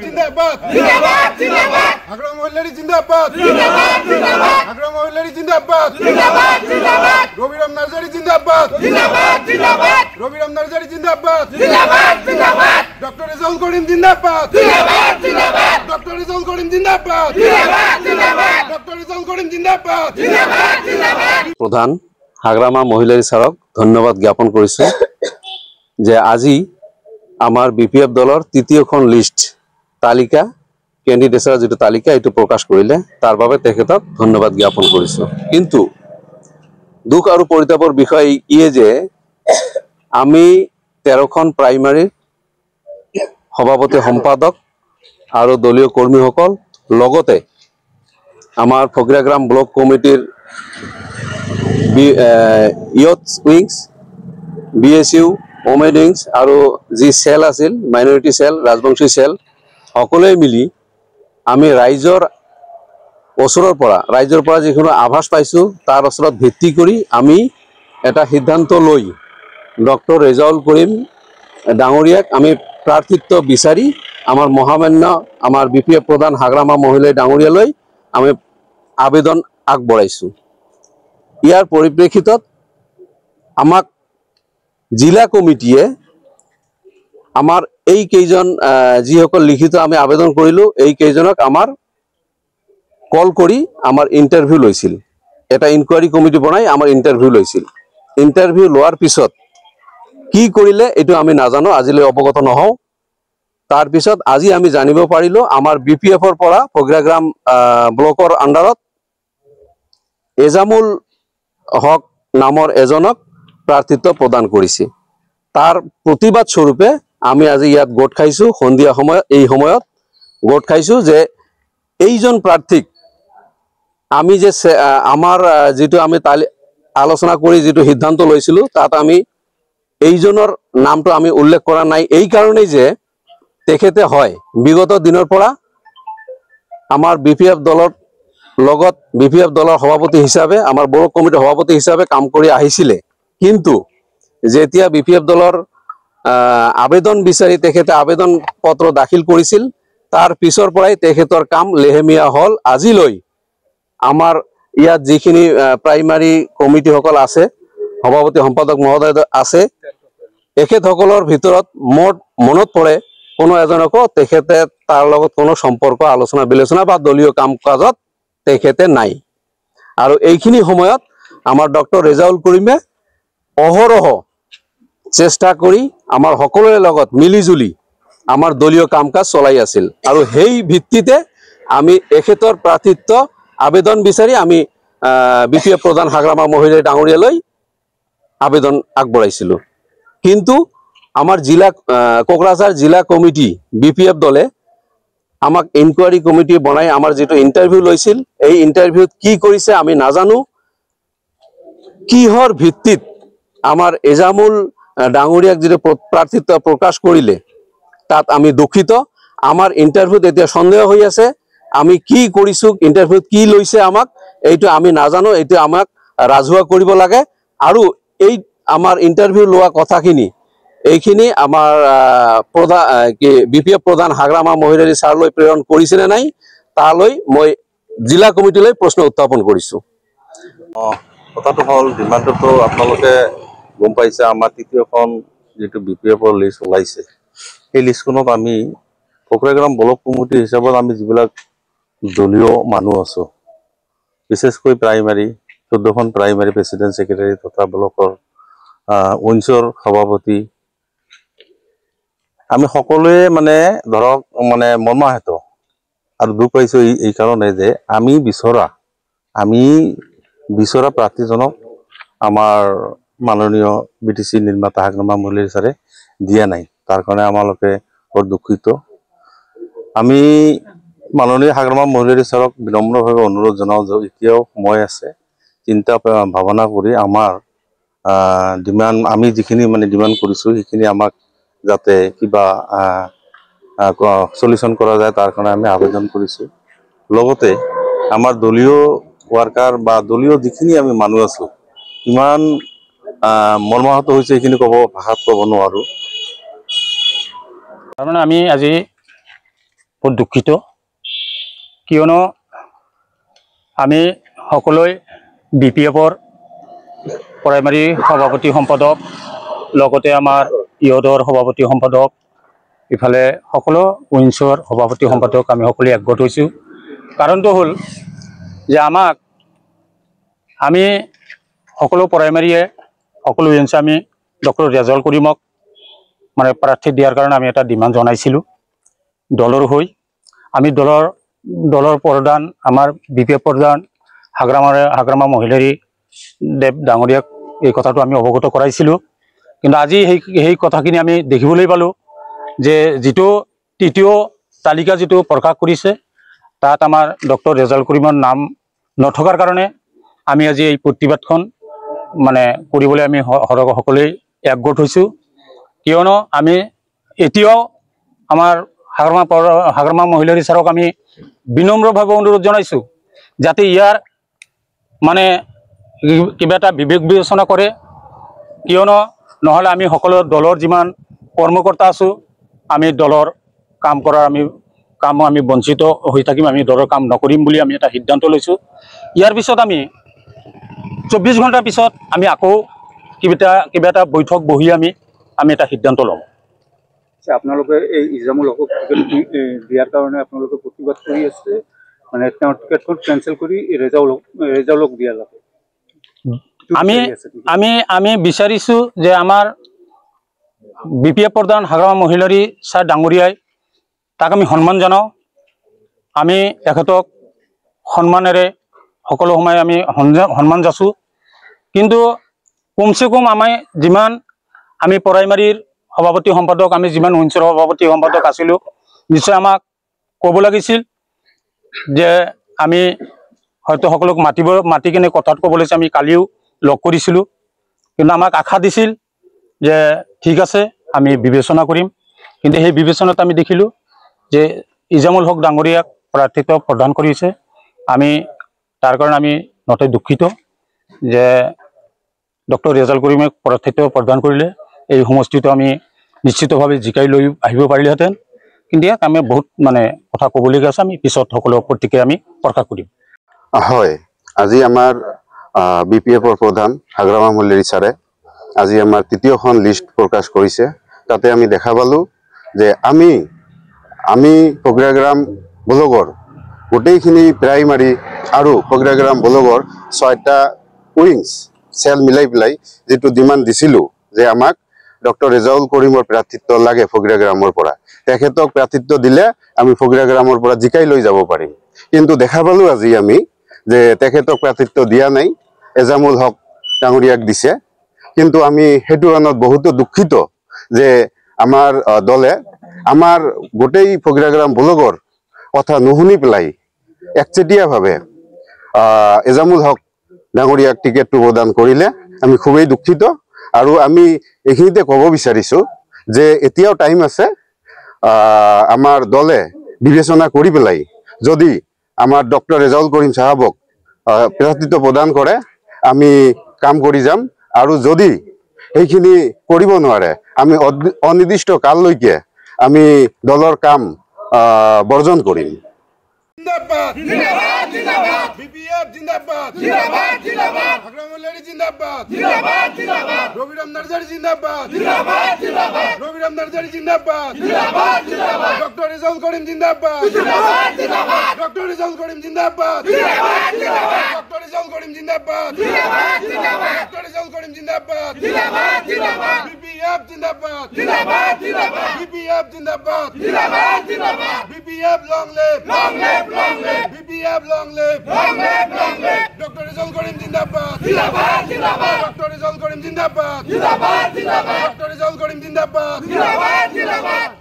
জিন্দাবাদ জিন্দাবাদ জিন্দাবাদ হাগড়া মহিলারি জিন্দাবাদ জিন্দাবাদ জিন্দাবাদ হাগড়া মহিলারি জিন্দাবাদ জিন্দাবাদ জিন্দাবাদ রবিরাম নার্জারি জিন্দাবাদ জিন্দাবাদ জিন্দাবাদ রবিরাম নার্জারি জিন্দাবাদ জিন্দাবাদ জিন্দাবাদ ডক্টর রেজাউল করিম জিন্দাবাদ জিন্দাবাদ জিন্দাবাদ ডক্টর রেজাউল করিম জিন্দাবাদ জিন্দাবাদ জিন্দাবাদ ডক্টর রেজাউল করিম জিন্দাবাদ জিন্দাবাদ জিন্দাবাদ প্রধান হাগড়ামা মহিলাৰী ছাৰক ধন্যবাদ জ্ঞাপন কৰিছো যে আজি আমাৰ বিপিএফ দলৰ তৃতীয়খন লিষ্ট তালিকা ক্যান্ডিডেটৰ যেটো তালিকা এটো প্ৰকাশ কৰিলে তাৰ বাবে তেখেতক ধন্যবাদ জ্ঞাপন কৰিছো কিন্তু দুখ আৰু পৰিতাপৰ বিষয় ইয়ে যে আমি 13খন প্ৰাইমাৰী সভাপতি সম্পাদক আৰু দলীয় কৰ্মীসকল লগতে আমাৰ ফকিৰাগ্ৰাম ব্লক কমিটিৰ youth wings BSU women wings আৰু যি সেল আছিল মাইনৰিটি সেল ৰাজবংশী সেল সকলোৱে মিলি আমি ৰাইজৰ পৰা যিকোনো আভাস পাইছো তাৰ ওচৰত ভিত্তি কৰি আমি এটা সিদ্ধান্ত লৈ ডক্টৰ ৰেজাউল কৰিম ডাঙৰীয়াক আমি প্ৰাৰ্থিত্ব বিচাৰি আমাৰ মহামান্য আমাৰ বিপিএফ প্ৰধান হাগড়ামা মহিলা ডাঙৰীয়ালৈ আমি আবেদন আগবঢ়াইছো ইয়াৰ পৰিপ্ৰেক্ষিতত আমাক জিলা কমিটিয়ে আমাৰ এই কেইজন যিসকল লিখিত আমি আবেদন কৰিলো এই কেইজনক আমাৰ কল কৰি আমাৰ ইন্টাৰভিউ লৈছিল এটা ইনকুৱাৰী কমিটি বনাই আমাৰ ইন্টাৰভিউ লৈছিল ইন্টাৰভিউ লোৱাৰ পিছত কি কৰিলে এটো আমি নাজানো আজিলৈ অৱগত নহও তাৰ পিছত আজি আমি জানিব পাৰিলো আমাৰ বিপিএফৰ পৰা ফকিৰাগ্ৰাম ব্লকৰ আন্ডাৰত এজামুল হক নামৰ এজনক প্ৰাৰ্থিত্ব প্ৰদান কৰিছে তাৰ প্ৰতিবাদ স্বৰূপে আমি আজি ইয়াত গোট খাইছো সন্ধিয়া সময়ত এই সময়ত গোট খাইছো যে এইজন প্ৰাৰ্থীক আমি যে আমাৰ যেটো আমি আলোচনা কৰি যেটো সিদ্ধান্ত লৈছিলো তাত আমি এইজনৰ নামটো আমি উল্লেখ কৰা নাই এই কাৰণেই যে তেখেতে হয় বিগত দিনৰ পৰা আমাৰ বিপিএফ দলৰ লগত বিপিএফ দলৰ সভাপতি হিচাপে আমাৰ ব্লক কমিটিৰ সভাপতি হিচাপে কাম কৰি আহিছিলে কিন্তু যেতিয়া বিপিএফ দলৰ আবেদন বিচাৰি তেখেতে আবেদন পত্ৰ দাখিল কৰিছিল তাৰ পিছৰ পৰাই তেখেতৰ কাম লেহেমিয়া হল আজিলৈ আমাৰ ইয়াত যিখিনি প্ৰাইমাৰী কমিটি সকল আছে সভাপতি সম্পাদক মহোদয় আছে এখেতসকলৰ ভিতৰত মনত পৰে কোনো এজনকো তেখেতে তাৰ লগত কোনো সম্পৰ্ক আলোচনা বিলোচনা বা দলীয় কাম কাজত তেখেতে নাই আৰু এইখিনি সময়ত আমাৰ ডক্টৰ ৰেজাউল কৰিমে অহৰহ চেষ্টা কৰি আমাৰ সকলোৰে লগত মিলিজুলি আমাৰ দলীয় কাম কাজ চলাই আছিল আৰু সেই ভিত্তিতে আমি এখেতৰ প্ৰাৰ্থিত্ব আবেদন বিচাৰি আমি বিপিএফ প্ৰধান হাগড়ামা মহিলা ডাঙৰীয়ালৈ আবেদন আগবঢ়াইছিলো কিন্তু আমাৰ জিলা কোকৰাঝাৰ জিলা কমিটি বিপিএফ দলে আমাক ইনকুৱাৰী কমিটি বনাই আমাৰ যেটো ইন্টাৰভিউ লৈছিল এই ইন্টাৰভিউত কি কৰিছে আমি নাজানো কিহৰ ভিত্তিত আমাৰ এজামুল ডাঙৰীয়াক যেটো প্ৰাৰ্থিত্ব প্ৰকাশ কৰিলে তাত আমি দুখিত আমাৰ ইন্টাৰভিউত এতিয়া সন্দেহ হৈ আছে আমি কি কৰিছো ইন্টাৰভিউত কি লৈছে আমাক এইটো আমি নাজানো এইটো আমাক ৰাজহুৱা কৰিব লাগে আৰু এই আমাৰ ইন্টাৰভিউ লোৱা কথাখিনি এইখিনি আমাৰ প্ৰধান কি বিপিএফ প্ৰধান হাগড়ামা মহিলাৰী ছাৰলৈ প্ৰেৰণ কৰিছেনে নাই তালৈ মই জিলা কমিটিলৈ প্ৰশ্ন উত্থাপন কৰিছো কথাটো হল ডিমাণ্ডটো আপোনালোকে গম পাইছে আমাৰ তৃতীয়খন যেটো বিপিএফৰ লিষ্ট ওলাইছে এই লিষ্টখনত আমি ফকিৰাগ্ৰাম ব্লক কমিটি হিচাপত আমি যিবিলাক দলীয় মানুহ আছো বিশেষকৈ প্ৰাইমাৰী 14খন প্ৰাইমাৰী প্ৰেচিডেন্ট সেক্ৰেটাৰী তথা ব্লকৰ উইংছৰ সভাপতি আমি সকলোৱে মানে ধৰক মানে মৰ্মাহত আৰু দুখ পাইছো এই কাৰণে যে আমি বিচৰা প্ৰাৰ্থীজনক আমাৰ মাননীয় বিটিসি নিৰ্মাতা হাগড়ামা মহিলা ছাৰে দিয়া নাই তাৰ কাৰণে আমালোকে বৰ দুখিত আমি মাননীয় হাগড়ামা মহিলা ছাৰক বিনম্ৰভাৱে অনুৰোধ জনাও যে এতিয়াও সময় আছে চিন্তা ভাৱনা কৰি আমাৰ ডিমান্ড আমি যিখিনি মানে ডিমান্ড কৰিছো সেইখিনি আমাক যাতে কিবা সলিউশন কৰা যায় তাৰ কাৰণে আমি আবেদন কৰিছো লগতে আমাৰ দলীয় ওয়াৰ্কাৰ বা দলীয় যিখিনি আমি মানুহ আছো ইমান মৰ্মাহত হৈছে এইখিনি ভাষাত ক'ব নোৱাৰো তাৰমানে আমি আজি বহুত দুঃখিত কিয়নো আমি সকলোৱে BPFৰ প্ৰাইমাৰী সভাপতি সম্পাদক লগতে আমাৰ ইয়দৰ সভাপতি সম্পাদক ইফালে সকলো উইন্সৰ সভাপতি সম্পাদক আমি সকলোৱে একগোট হৈছোঁ কাৰণটো হ'ল যে আমি সকলো প্ৰাইমাৰীয়ে সকলো উইন্স আমি ডক্টৰ ৰেজাউল কৰিমক মানে প্ৰাৰ্থী দিয়াৰ কাৰণে আমি এটা ডিমাণ্ড জনাইছিলোঁ দলৰ হৈ আমি দলৰ প্ৰধান আমাৰ BPF প্ৰধান হাগ্ৰামা মহিলাৰী দেৱ ডাঙৰীয়াক এই কথাটো আমি অৱগত কৰাইছিলোঁ কিন্তু আজি সেই কথাখিনি আমি দেখিবলৈ পালোঁ যে যিটো তৃতীয় তালিকা যিটো প্ৰকাশ কৰিছে তাত আমাৰ ডক্টৰ ৰেজাউল কৰিমৰ নাম নথকাৰ কাৰণে আমি আজি এই প্ৰতিবাদখন মানে কৰিবলৈ আমি সকলোৱে একগোট হৈছোঁ কিয়নো আমি এতিয়াও আমাৰ হাগ্ৰামা মহিলাৰী ছাৰক আমি বিনম্ৰভাৱে অনুৰোধ জনাইছোঁ যাতে ইয়াৰ মানে কিবা এটা বিবেক বিবেচনা কৰে কিয়নো নহ'লে আমি সকলো দলৰ যিমান কৰ্মকৰ্তা আছোঁ আমি দলৰ কাম আমি বঞ্চিত হৈ থাকিম আমি দলৰ কাম নকৰিম বুলি আমি এটা সিদ্ধান্ত লৈছোঁ ইয়াৰ পিছত আমি 24 ঘণ্টাৰ পিছত আমি আকৌ কিবা এটা বৈঠক বহি আমি এটা সিদ্ধান্ত ল'ম আপোনালোকে এই ইজামুল হকক টিকেট দিয়াৰ কাৰণে আপোনালোকে প্ৰতিবাদ কৰি আছে মানে তেওঁৰ টিকেটখন কেনচেল কৰি ৰেজাউলক দিয়া লাগে আমি বিচাৰিছোঁ যে আমাৰ BPF প্ৰধান হাগ্ৰামা মহিলাৰী ছাৰ ডাঙৰীয়াই তাক আমি সন্মান জনাওঁ আমি তেখেতক সন্মানেৰে সকলো সময় আমি সন্মান যাচোঁ কিন্তু কমচে কম আমি প্ৰাইমাৰীৰ সভাপতি সম্পাদক আমি যিমান উইন্সৰ সভাপতি সম্পাদক আছিলোঁ নিশ্চয় আমাক ক'ব লাগিছিল যে আমি হয়তো সকলোক মাতি কিনে কথাত ক'ব লাগিছিল আমি কালিও লগ কৰিছিলোঁ কিন্তু আমাক আশা দিছিল যে ঠিক আছে আমি বিবেচনা কৰিম কিন্তু সেই বিবেচনাত আমি দেখিলোঁ যে ইজামুল হক ডাঙৰীয়াক প্ৰাৰ্থিত্ব প্ৰদান কৰিছে আমি তাৰ কাৰণে আমি নথৈ দুঃখিত যে ডক্টৰ ৰেজাউল কৰিমক প্ৰাৰ্থিত্ব প্ৰদান কৰিলে এই সমষ্টিটো আমি নিশ্চিতভাৱে জিকাই লৈ আহিব পাৰিলেহেঁতেন কিন্তু ইয়াত আমি বহুত মানে কথা ক'বলগীয়া আছে আমি পিছত সকলো প্ৰতিক্ৰিয়া আমি প্ৰকাশ কৰিম হয় আজি আমাৰ BPFৰ প্ৰধান হাগ্ৰামা মহিলাৰী ছাৰে আজি আমাৰ তৃতীয়খন লিষ্ট প্ৰকাশ কৰিছে তাতে আমি দেখা পালোঁ যে আমি প্ৰজ্ঞাগ্ৰাম ব্লকৰ গোটেইখিনি প্ৰাইমাৰী আৰু প্ৰজ্ঞাগ্ৰাম ব্লকৰ 6টা উইংছ চেল মিলাই পেলাই যেটো ডিমাণ্ড দিছিলোঁ যে আমাক ডক্টৰ ৰেজাউল কৰিমৰ প্ৰাৰ্থিত্ব লাগে প্ৰজ্ঞাগ্ৰামৰ পৰা তেখেতক প্ৰাৰ্থিত্ব দিলে আমি প্ৰজ্ঞাগ্ৰামৰ পৰা জিকাই লৈ যাব পাৰিম কিন্তু দেখা পালোঁ আজি আমি যে তেখেতক প্ৰাৰ্থিত্ব দিয়া নাই ইজামুল হক ডাঙৰীয়াক দিছে কিন্তু আমি হেতু কাৰণত বহুত দুঃখিত যে আমাৰ দলে আমাৰ গোটেই প্ৰজ্ঞাগ্ৰাম ব্লকৰ কথা নুশুনি পেলাই একচেটিয়াভাৱে ইজামুল হক ডাঙৰীয়াক টিকেটটো প্ৰদান কৰিলে আমি খুবেই দুঃখিত আৰু আমি এইখিনিতে ক'ব বিচাৰিছোঁ যে এতিয়াও টাইম আছে আমাৰ দলে বিবেচনা কৰি পেলাই যদি আমাৰ ডক্টৰ ৰেজাউল কৰিম সাহেবক প্ৰাৰ্থিত্ব প্ৰদান কৰে আমি কাম কৰি যাম আৰু যদি এইখিনি কৰিব নোৱাৰে আমি অনিৰ্দিষ্ট কাললৈকে আমি দলৰ কাম বৰ্জন কৰিম জিন্দাবাদ জিন্দাবাদ জিন্দাবাদ BPF জিন্দাবাদ জিন্দাবাদ জিন্দাবাদ হাগ্ৰামা মহিলাৰী জিন্দাবাদ জিন্দাবাদ জিন্দাবাদ রবিরাম নার্জারি জিন্দাবাদ জিন্দাবাদ জিন্দাবাদ রবিরাম নার্জারি জিন্দাবাদ জিন্দাবাদ জিন্দাবাদ ডক্টর রেজাউল করিম জিন্দাবাদ জিন্দাবাদ জিন্দাবাদ ডক্টর রেজাউল করিম জিন্দাবাদ জিন্দাবাদ জিন্দাবাদ ডক্টর রেজাউল করিম জিন্দাবাদ জিন্দাবাদ জিন্দাবাদ ডক্টর রেজাউল করিম জিন্দাবাদ জিন্দাবাদ জিন্দাবাদ BPF জিন্দাবাদ জিন্দাবাদ জিন্দাবাদ BPF জিন্দাবাদ জিন্দাবাদ জিন্দাবাদ BPF long live long live BPF long live Dr. Rizal Karim Zindabad Zindabad Zindabad Dr. Rizal Karim Zindabad Zindabad Zindabad Dr. Rizal Karim Zindabad Zindabad Zindabad